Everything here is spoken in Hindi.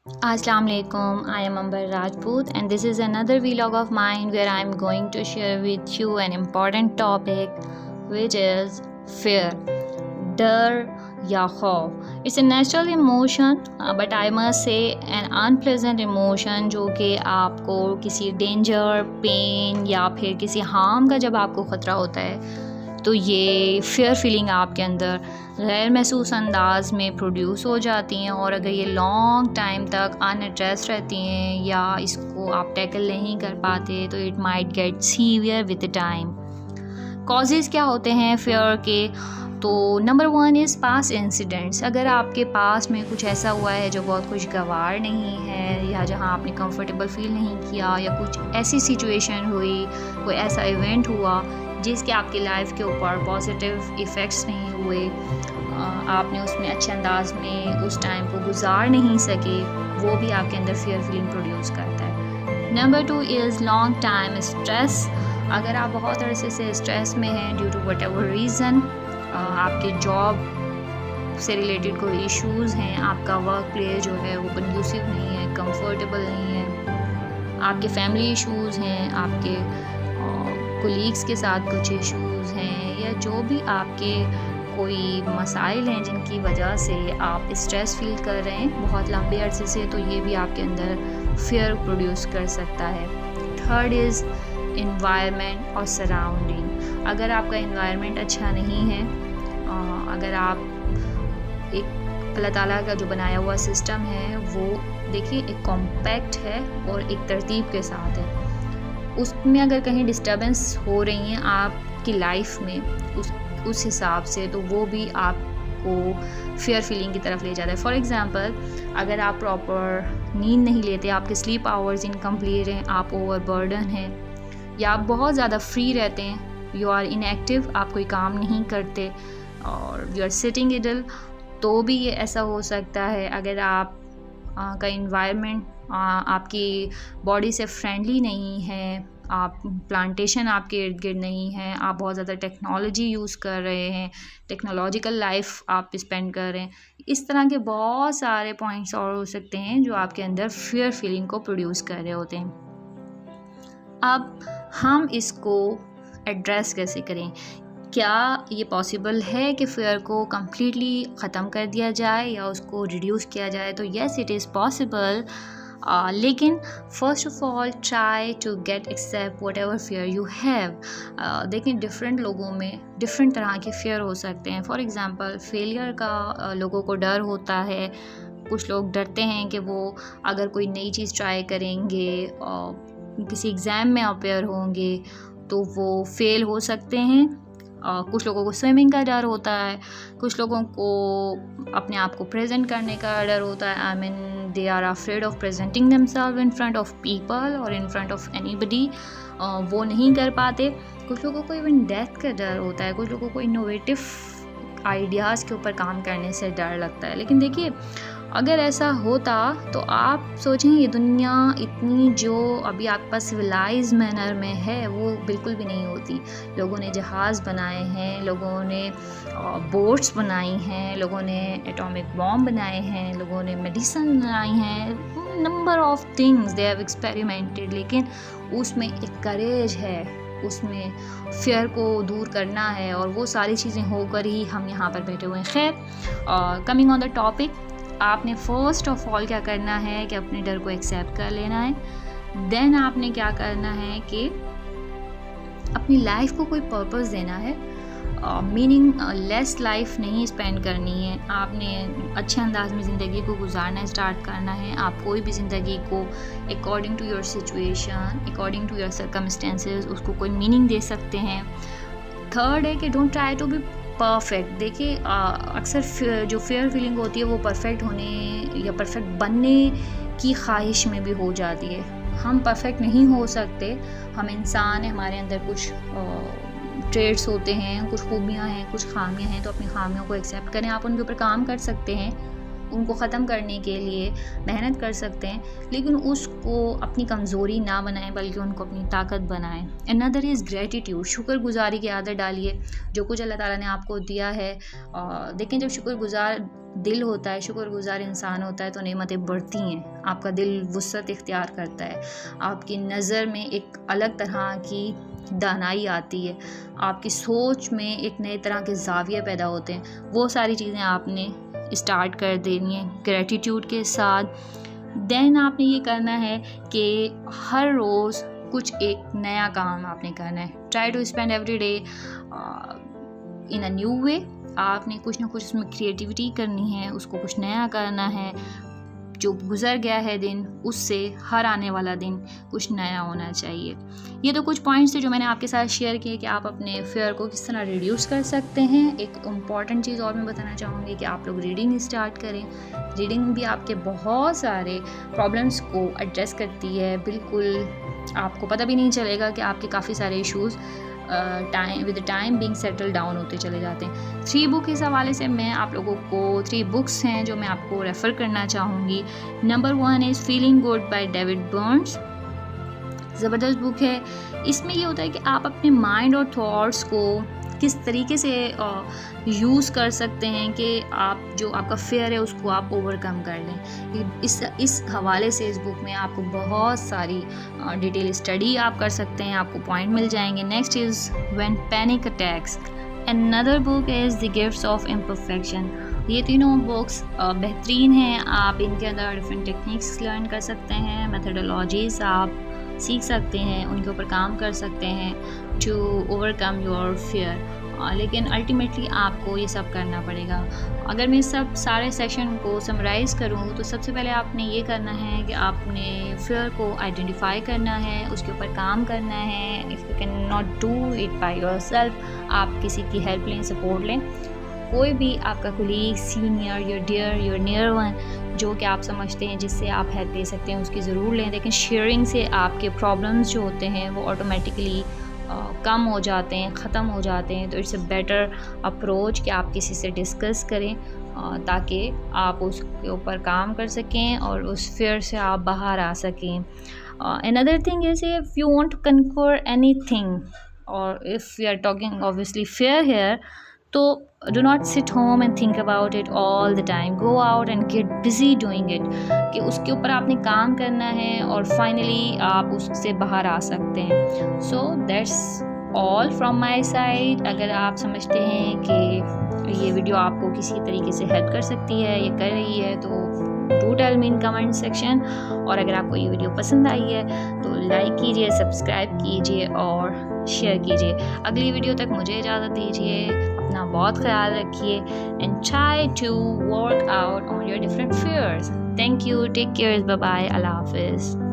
Assalamualaikum, I am Amber Rajput and this is another vlog of mine where I am going to share with you an important topic which is fear. डर या खौफ it's a natural emotion but I must say N unpleasant emotion जो कि आपको किसी डेंजर पेन या फिर किसी हार्म का जब आपको ख़तरा होता है तो ये फ़ियर फीलिंग आपके अंदर गैर महसूस अंदाज में प्रोड्यूस हो जाती हैं और अगर ये लॉन्ग टाइम तक अनएड्रेस रहती हैं या इसको आप टैकल नहीं कर पाते तो it might get severe with time. Causes क्या होते हैं फ़ियर के? तो नंबर 1 इज़ पास इंसिडेंट्स। अगर आपके पास में कुछ ऐसा हुआ है जो बहुत खुशगवार नहीं है या जहां आपने कंफर्टेबल फील नहीं किया या कुछ ऐसी सिचुएशन हुई, कोई ऐसा इवेंट हुआ जिसके आपकी लाइफ के ऊपर पॉजिटिव इफ़ेक्ट्स नहीं हुए, आपने उसमें अच्छे अंदाज में उस टाइम को गुजार नहीं सके, वो भी आपके अंदर फियर फीलिंग प्रोड्यूस करता है। Number 2 is long time stress. अगर आप बहुत अरसे से स्ट्रेस में हैं due to whatever reason, आपके जॉब से रिलेटेड कोई इश्यूज़ हैं, आपका वर्क प्लेस जो है वो कंड्यूसिव नहीं है, कंफर्टेबल नहीं है, आपके फैमिली इश्यूज़ हैं, आपके कोलीग्स के साथ कुछ इश्यूज़ हैं या जो भी आपके कोई मसाइल हैं जिनकी वजह से आप स्ट्रेस फील कर रहे हैं बहुत लंबे अरसे से, तो ये भी आपके अंदर फियर प्रोड्यूस कर सकता है। थर्ड इज़ इन्वायरमेंट और सराउंडिंग। अगर आपका इन्वायरमेंट अच्छा नहीं है, अगर आप एक अल्लाह ताला का जो बनाया हुआ सिस्टम है वो देखिए एक कॉम्पैक्ट है और एक तरतीब के साथ है, उसमें अगर कहीं डिस्टर्बेंस हो रही हैं आपकी लाइफ में उस हिसाब से तो वो भी आपको फियर फीलिंग की तरफ ले जाता है। फॉर एग्ज़ाम्पल, अगर आप प्रॉपर नींद नहीं लेते, आपके स्लीप आवर्स इनकम्प्लीट हैं, आप ओवरबर्डन हैं या आप बहुत ज़्यादा फ्री रहते हैं, यू आर इनएक्टिव, आप कोई काम नहीं करते और यू आर सिटिंग इडल, तो भी ये ऐसा हो सकता है। अगर आप का इन्वायरमेंट आपकी बॉडी से फ्रेंडली नहीं है, आप प्लांटेशन आपके इर्द गिर्द नहीं है, आप बहुत ज़्यादा टेक्नोलॉजी यूज़ कर रहे हैं, टेक्नोलॉजिकल लाइफ आप स्पेंड कर रहे हैं, इस तरह के बहुत सारे पॉइंट्स और हो सकते हैं जो आपके अंदर फियर फीलिंग को प्रोड्यूस कर रहे होते हैं। अब हम इसको एड्रेस कैसे करें? क्या ये पॉसिबल है कि फ़ियर को कम्प्लीटली ख़त्म कर दिया जाए या उसको रिड्यूस किया जाए? तो येस, इट इज़ पॉसिबल, लेकिन first of all try to get accept whatever fear you have. देखें, डिफरेंट लोगों में डिफरेंट तरह के फ़ियर हो सकते हैं। फॉर एग्ज़ाम्पल, फेलियर का लोगों को डर होता है। कुछ लोग डरते हैं कि वो अगर कोई नई चीज़ ट्राई करेंगे, किसी एग्ज़ाम में अपेयर होंगे तो वो फ़ेल हो सकते हैं। कुछ लोगों को स्विमिंग का डर होता है, कुछ लोगों को अपने आप को प्रेजेंट करने का डर होता है। I mean they are afraid of presenting themselves in front of people और इन फ्रंट ऑफ एनीबडी, वो नहीं कर पाते। कुछ लोगों को इवन डेथ का डर होता है, कुछ लोगों को इनोवेटिव आइडियाज़ के ऊपर काम करने से डर लगता है। लेकिन देखिए, अगर ऐसा होता तो आप सोचें ये दुनिया इतनी जो अभी आपके पास सिविलाइज मैनर में है वो बिल्कुल भी नहीं होती। लोगों ने जहाज़ बनाए हैं, लोगों ने बोट्स बनाई हैं, लोगों ने एटॉमिक बॉम्ब बनाए हैं, लोगों ने मेडिसिन बनाई हैं, number of things they have experimented, लेकिन उसमें एक करेज है, उसमें फियर को दूर करना है और वो सारी चीज़ें होकर ही हम यहाँ पर बैठे हुए हैं। खैर, कमिंग ऑन द टॉपिक, आपने फ़र्स्ट ऑफ ऑल क्या करना है कि अपने डर को एक्सेप्ट कर लेना है। देन आपने क्या करना है कि अपनी लाइफ को कोई पर्पस देना है। मीनिंग लेस लाइफ नहीं स्पेंड करनी है, आपने अच्छे अंदाज में ज़िंदगी को गुजारना स्टार्ट करना है। आप कोई भी ज़िंदगी को according to your situation, according to your circumstances उसको कोई मीनिंग दे सकते हैं। थर्ड है कि don't try to be perfect. देखिए, अक्सर जो फेयर फीलिंग होती है वो परफेक्ट होने या परफेक्ट बनने की ख्वाहिश में भी हो जाती है। हम परफेक्ट नहीं हो सकते, हम इंसान हैं, हमारे अंदर कुछ ट्रेड्स होते हैं, कुछ खूबियां हैं, कुछ खामियां हैं, तो अपनी खामियों को एक्सेप्ट करें, आप उनके ऊपर काम कर सकते हैं। उनको ख़त्म करने के लिए मेहनत कर सकते हैं, लेकिन उसको अपनी कमज़ोरी ना बनाएं बल्कि उनको अपनी ताकत बनाएं। अनदर इज़ ग्रेटिट्यूड, शुक्रगुजारी की आदत डालिए। जो कुछ अल्लाह ताला ने आपको दिया है, देखें जब शुक्रगुजार दिल होता है, शुक्रगुजार इंसान होता है तो नेमतें बढ़ती हैं, आपका दिल वुसअत इख्तियार करता है, आपकी नज़र में एक अलग तरह की दानाई आती है, आपकी सोच में एक नए तरह के ज़ाविये पैदा होते हैं। वो सारी चीज़ें आपने स्टार्ट कर देनी है ग्रेटिट्यूड के साथ। देन आपने ये करना है कि हर रोज़ कुछ एक नया काम आपने करना है। Try to spend every day in a new way. आपने कुछ ना कुछ उसमें क्रिएटिविटी करनी है, उसको कुछ नया करना है। जो गुज़र गया है दिन, उससे हर आने वाला दिन कुछ नया होना चाहिए। ये तो कुछ पॉइंट्स थे जो मैंने आपके साथ शेयर किए कि आप अपने फेयर को किस तरह रिड्यूस कर सकते हैं। एक इम्पॉर्टेंट चीज़ और मैं बताना चाहूँगी कि आप लोग रीडिंग स्टार्ट करें। रीडिंग भी आपके बहुत सारे प्रॉब्लम्स को एड्रेस करती है। बिल्कुल आपको पता भी नहीं चलेगा कि आपके काफ़ी सारे issues with time being settle down होते चले जाते हैं। 3 बुक इस हवाले से मैं आप लोगों को 3 बुक्स हैं जो मैं आपको रेफ़र करना चाहूँगी। Number 1 is feeling good by David Burns. ज़बरदस्त बुक है। इसमें ये होता है कि आप अपने माइंड और थॉट्स को किस तरीके से यूज़ कर सकते हैं कि आप जो आपका फेयर है उसको आप ओवरकम कर लें। इस हवाले से इस बुक में आपको बहुत सारी डिटेल स्टडी आप कर सकते हैं, आपको पॉइंट मिल जाएंगे। Next is when panic attacks. Another book is the gifts of imperfection. ये तीनों बुक्स बेहतरीन हैं। आप इनके अंदर डिफरेंट टेक्निक्स लर्न कर सकते हैं, मेथडोलॉजीज़ आप सीख सकते हैं, उनके ऊपर काम कर सकते हैं टू ओवरकम योर फियर। लेकिन अल्टीमेटली आपको ये सब करना पड़ेगा। अगर मैं सब सारे सेशन को समराइज़ करूँ तो सबसे पहले आपने ये करना है कि आपने फियर को आइडेंटिफाई करना है, उसके ऊपर काम करना है। If you can not do it by yourself, आप किसी की हेल्प लें, सपोर्ट लें। कोई भी आपका colleague, senior, your dear, your near one जो कि आप समझते हैं जिससे आप हेल्प ले सकते हैं, उसकी ज़रूर लें। लेकिन शेयरिंग से आपके प्रॉब्लम्स जो होते हैं वो ऑटोमेटिकली कम हो जाते हैं, ख़त्म हो जाते हैं। तो इट्स अ बेटर अप्रोच कि आप किसी से डिस्कस करें ताकि आप उसके ऊपर काम कर सकें और उस फियर से आप बाहर आ सकें। Another thing is if you want to conquer anything और if we are talking obviously fear here, तो do not sit home and think about it all the time. Go out and get busy doing it. कि उसके ऊपर आपने काम करना है और फाइनली आप उससे बाहर आ सकते हैं। So that's all from my side. अगर आप समझते हैं कि ये वीडियो आपको किसी तरीके से हेल्प कर सकती है या कर रही है तो do tell me in comment section. और अगर आपको ये वीडियो पसंद आई है तो लाइक कीजिए, सब्सक्राइब कीजिए और शेयर कीजिए। अगली वीडियो तक मुझे इजाज़त दीजिए। अपना बहुत ख्याल रखिए and try to work out on your different fears. Thank you, take care, bye bye, अल्लाह हाफिज़।